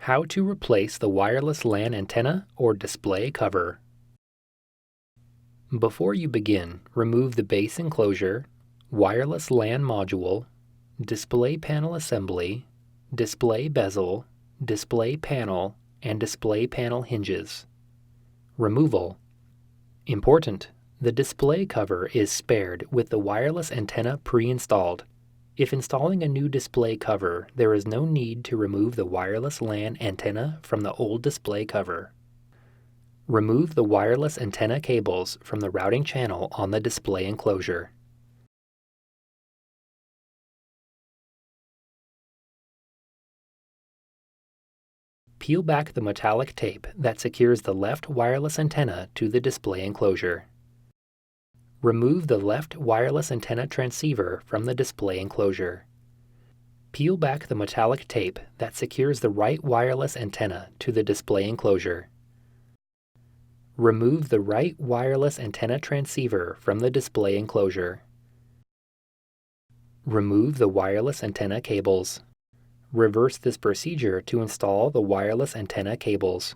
How to replace the wireless LAN antenna or display cover. Before you begin, remove the base enclosure, wireless LAN module, display panel assembly, display bezel, display panel, and display panel hinges. Removal. Important: the display cover is spared with the wireless antenna pre-installed. If installing a new display cover, there is no need to remove the wireless LAN antenna from the old display cover. Remove the wireless antenna cables from the routing channel on the display enclosure. Peel back the metallic tape that secures the left wireless antenna to the display enclosure. Remove the left wireless antenna transceiver from the display enclosure. Peel back the metallic tape that secures the right wireless antenna to the display enclosure. Remove the right wireless antenna transceiver from the display enclosure. Remove the wireless antenna cables. Reverse this procedure to install the wireless antenna cables.